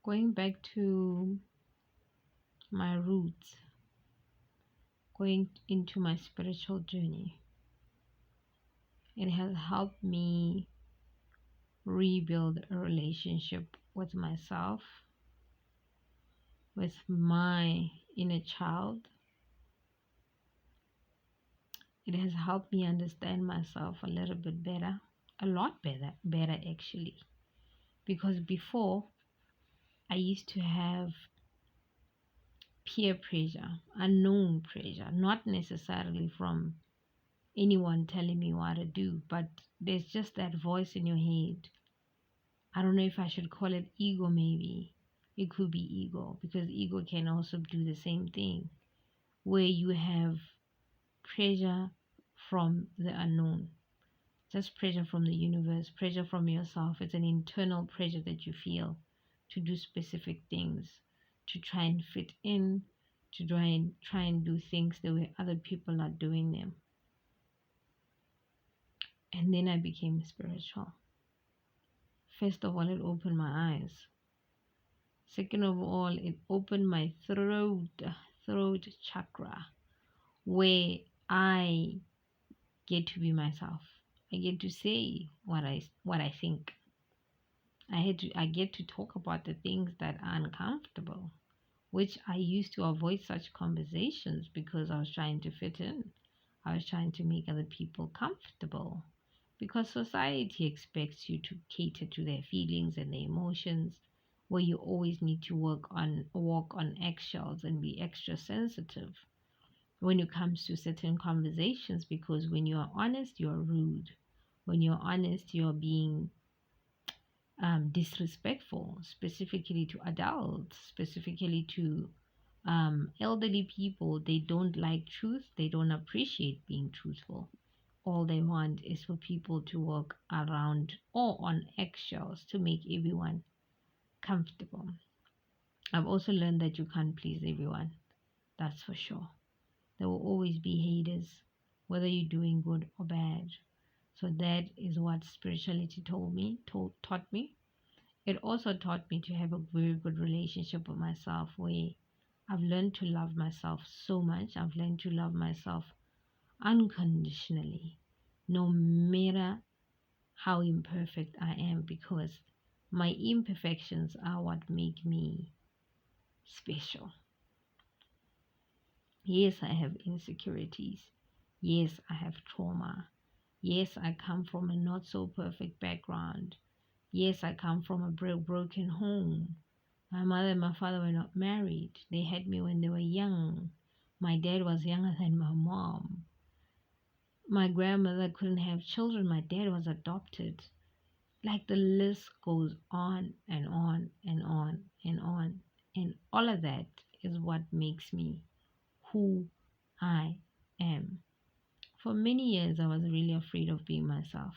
Going back to my roots, going into my spiritual journey, it has helped me rebuild a relationship with myself, with my inner child. It has helped me understand myself a little bit better, a lot better actually. Because before, I used to have peer pressure, unknown pressure, not necessarily from anyone telling me what to do, but there's just that voice in your head. I don't know if I should call it ego, maybe. It could be ego, because ego can also do the same thing, where you have pressure from the unknown, just pressure from the universe, pressure from yourself. It's an internal pressure that you feel to do specific things, to try and fit in, to try and do things the way other people are doing them. And then I became spiritual. First of all, it opened my eyes. Second of all, it opened my throat chakra, where I get to be myself. I get to say what I think. I get to talk about the things that are uncomfortable, which I used to avoid such conversations because I was trying to fit in. I was trying to make other people comfortable, because society expects you to cater to their feelings and their emotions, where you always need to walk on eggshells and be extra sensitive when it comes to certain conversations, because when you are honest, you're rude. When you're honest, you're being disrespectful, specifically to adults, specifically to elderly people. They don't like truth. They don't appreciate being truthful. All they want is for people to walk around or on eggshells to make everyone comfortable. I've also learned that you can't please everyone. That's for sure. There will always be haters, whether you're doing good or bad. So that is what spirituality taught me. It also taught me to have a very good relationship with myself, where I've learned to love myself so much. I've learned to love myself unconditionally, no matter how imperfect I am, because my imperfections are what make me special. Yes, I have insecurities. Yes, I have trauma. Yes, I come from a not so perfect background. Yes, I come from a broken home. My mother and my father were not married. They had me when they were young. My dad was younger than my mom. My grandmother couldn't have children. My dad was adopted. Like, the list goes on and on and on and on. And all of that is what makes me who I am. For many years, I was really afraid of being myself.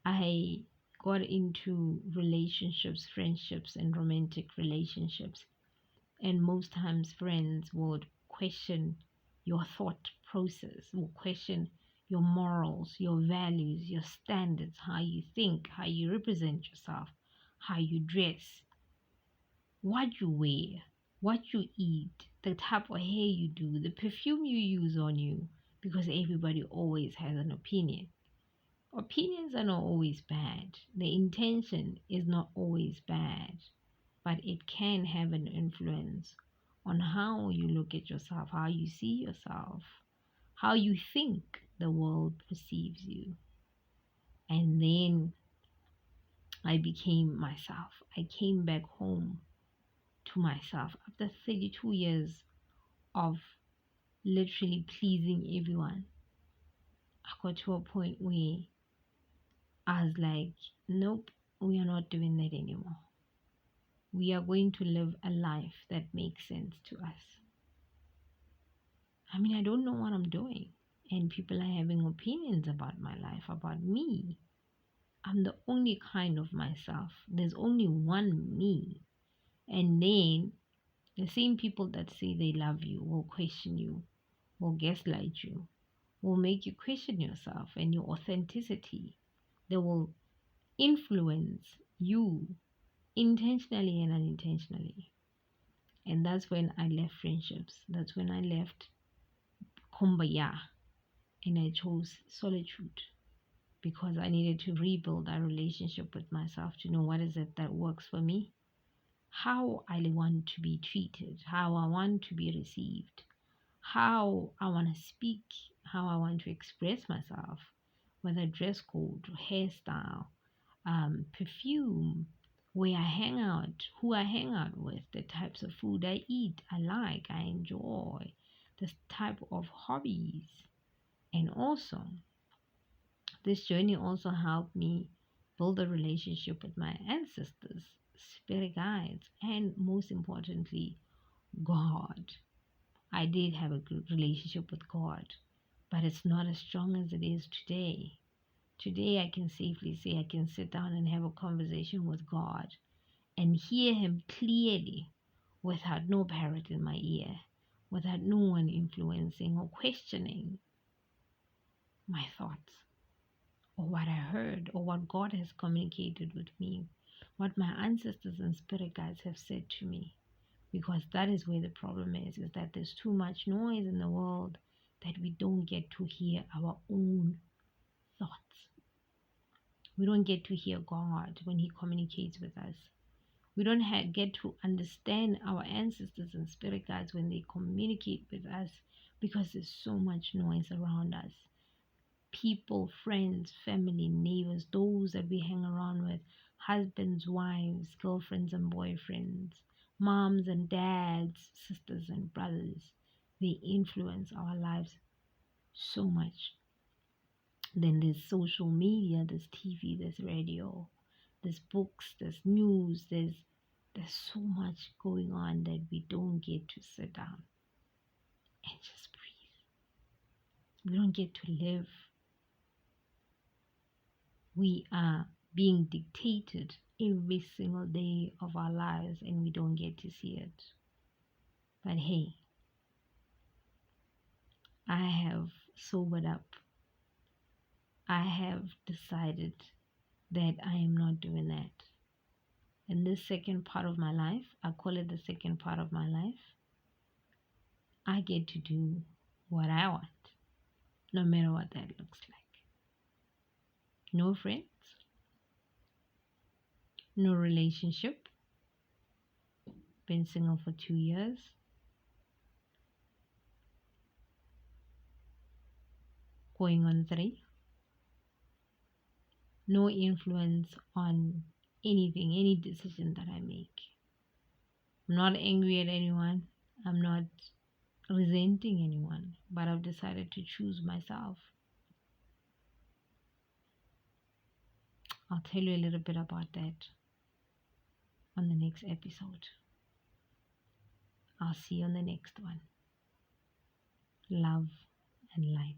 I got into relationships, friendships, and romantic relationships. And most times, friends would question your thought process, will question your morals, your values, your standards, how you think, how you represent yourself, how you dress, what you wear, what you eat, the type of hair you do, the perfume you use on you, because everybody always has an opinion. Opinions are not always bad. The intention is not always bad, but it can have an influence on how you look at yourself, how you see yourself, how you think the world perceives you. And then I became myself. I came back home to myself after 32 years of literally pleasing everyone. I got to a point where I was like, nope, we are not doing that anymore. We are going to live a life that makes sense to us. I mean, I don't know what I'm doing, and people are having opinions about my life, about me. I'm the only kind of myself. There's only one me. And then the same people that say they love you will question you, will gaslight you, will make you question yourself and your authenticity. They will influence you intentionally and unintentionally. And that's when I left friendships. That's when I left kumbaya and I chose solitude because I needed to rebuild that relationship with myself to know what is it that works for me, how I want to be treated, how I want to be received, how I want to speak, how I want to express myself, whether dress code, hairstyle, perfume, where I hang out, who I hang out with, the types of food I eat, I like, I enjoy, this type of hobbies. And also, this journey also helped me build a relationship with my ancestors, spirit guides, and most importantly, God. I did have a good relationship with God, but it's not as strong as it is today. Today, I can safely say I can sit down and have a conversation with God and hear Him clearly without no parrot in my ear, without no one influencing or questioning my thoughts or what I heard or what God has communicated with me, what my ancestors and spirit guides have said to me. Because that is where the problem is that there's too much noise in the world that we don't get to hear our own thoughts. We don't get to hear God when He communicates with us. We don't get to understand our ancestors and spirit guides when they communicate with us because there's so much noise around us. People, friends, family, neighbors, those that we hang around with, husbands, wives, girlfriends and boyfriends, moms and dads, sisters and brothers, they influence our lives so much. Then there's social media, there's TV, there's radio, there's books, there's news, there's so much going on that we don't get to sit down and just breathe. We don't get to live. We are being dictated every single day of our lives and we don't get to see it. But hey, I have sobered up. I have decided that I am not doing that. In this second part of my life, I call it the second part of my life, I get to do what I want, no matter what that looks like. No friends, no relationship, been single for 2 years, going on 3, no influence on anything, any decision that I make. I'm not angry at anyone, I'm not resenting anyone, but I've decided to choose myself. I'll tell you a little bit about that on the next episode. I'll see you on the next one. Love and light.